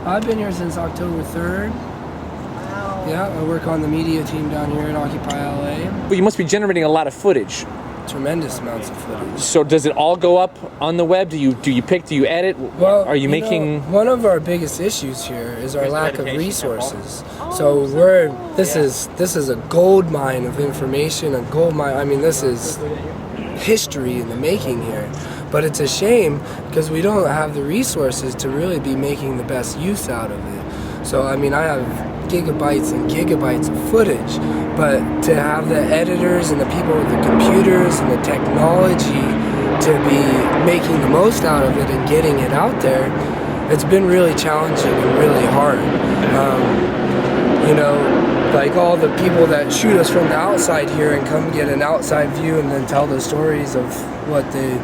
I've been here since October 3rd. Wow. Yeah, I work on the media team down here at Occupy LA. But you must be generating a lot of footage. Tremendous amounts of footage. So does it all go up on the web? Do you pick? Do you edit? Well, are you making? One of our biggest issues here is our lack of resources. So this is a gold mine of information, a gold mine. I mean, this is history in the making here. But it's a shame because we don't have the resources to really be making the best use out of it. So I mean, I have gigabytes and gigabytes of footage, but to have the editors and the people with the computers and the technology to be making the most out of it and getting it out there, it's been really challenging and really hard. You know, like all the people that shoot us from the outside here and come get an outside view and then tell the stories of what they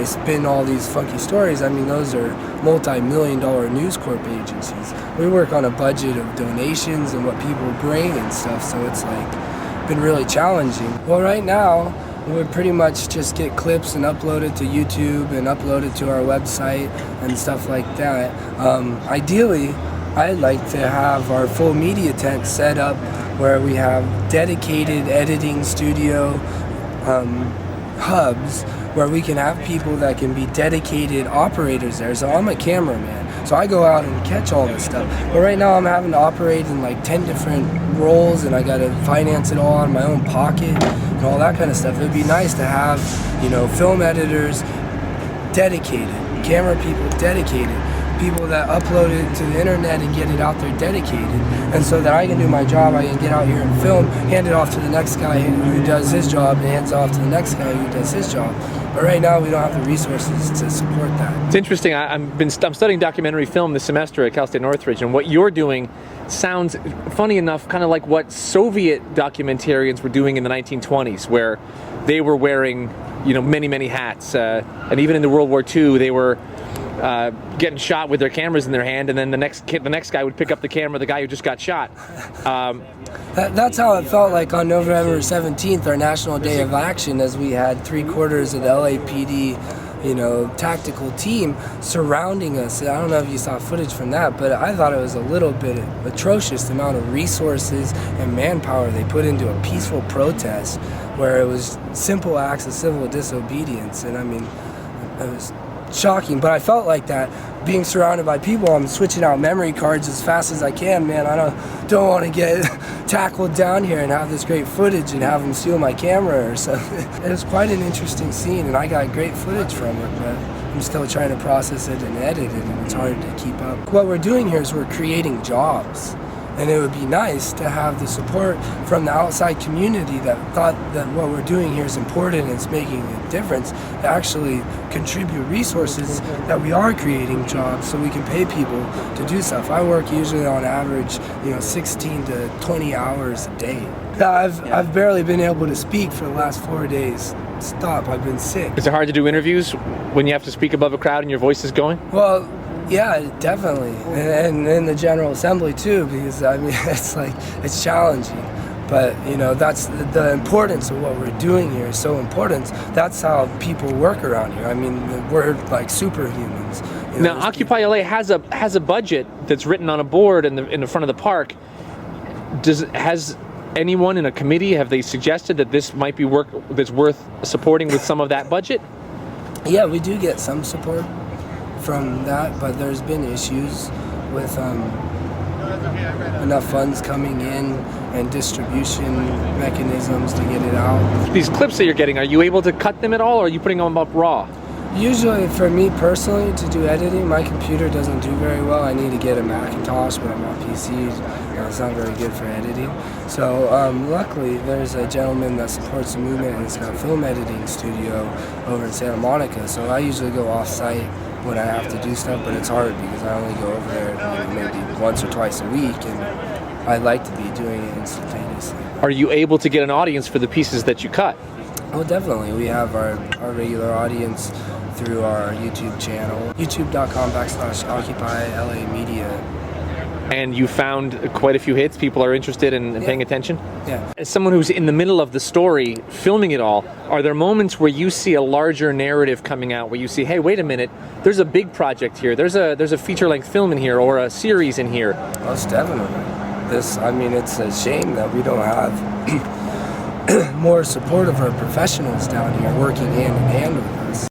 spin all these funky stories. I mean, those are multi-million-dollar News Corp agencies. We work on a budget of donations and what people bring and stuff, so it's like been really challenging. Well, right now, we pretty much just get clips and upload it to YouTube and upload it to our website and stuff like that. Ideally, I'd like to have our full media tent set up where we have dedicated editing studio hubs where we can have people that can be dedicated operators there. So I'm a cameraman, so I go out and catch all this stuff. But right now I'm having to operate in like 10 different roles and I gotta finance it all out of my own pocket and all that kind of stuff. It'd be nice to have, film editors dedicated, camera people dedicated, people that upload it to the internet and get it out there dedicated, and so that I can do my job, I can get out here and film, hand it off to the next guy who does his job, and hands it off to the next guy who does his job. But right now we don't have the resources to support that. It's interesting. I'm studying documentary film this semester at Cal State Northridge, and what you're doing sounds, funny enough, kind of like what Soviet documentarians were doing in the 1920s, where they were wearing, many hats, and even in the World War II, they were getting shot with their cameras in their hand, and then the next guy would pick up the camera, the guy who just got shot. That's how it felt like on November 17th, our National Day of Action, as we had 3/4 of the LAPD, tactical team surrounding us. I don't know if you saw footage from that, but I thought it was a little bit atrocious, the amount of resources and manpower they put into a peaceful protest where it was simple acts of civil disobedience. And I mean, it was shocking, but I felt like that being surrounded by people. I'm switching out memory cards as fast as I can, man. I don't want to get tackled down here and have this great footage and have them steal my camera or something. It was quite an interesting scene, and I got great footage from it, but I'm still trying to process it and edit it, and it's hard to keep up. What we're doing here is we're creating jobs. And it would be nice to have the support from the outside community that thought that what we're doing here is important and it's making a difference, to actually contribute resources that we are creating jobs so we can pay people to do stuff. I work usually on average, 16 to 20 hours a day. I've barely been able to speak for the last 4 days. Stop, I've been sick. Is it hard to do interviews when you have to speak above a crowd and your voice is going? Well, yeah, definitely, and in the General Assembly too, because I mean it's challenging, but that's the importance of what we're doing here is so important. That's how people work around here. I mean, we're like superhumans. Now, Occupy LA has a budget that's written on a board in the front of the park. Has anyone in a committee, have they suggested that this might be work that's worth supporting with some of that budget? Yeah, we do get some support from that, but there's been issues with enough funds coming in and distribution mechanisms to get it out. These clips that you're getting, are you able to cut them at all, or are you putting them up raw? Usually, for me personally, to do editing, my computer doesn't do very well. I need to get a Macintosh, but I'm on PC. It's not very good for editing. So luckily, there's a gentleman that supports the movement, and he's got a film editing studio over in Santa Monica. So I usually go off-site when I have to do stuff, but it's hard because I only go over there maybe once or twice a week, and I like to be doing it instantaneously. Are you able to get an audience for the pieces that you cut? Oh, definitely. We have our regular audience through our YouTube channel, youtube.com/Occupy LA Media. and you found quite a few hits. People are interested in paying attention. Yeah. As someone who's in the middle of the story, filming it all, are there moments where you see a larger narrative coming out, where you see, hey, wait a minute, there's a big project here, there's a feature-length film in here, or a series in here? Most definitely. It's a shame that we don't have more support of our professionals down here working hand in hand with us.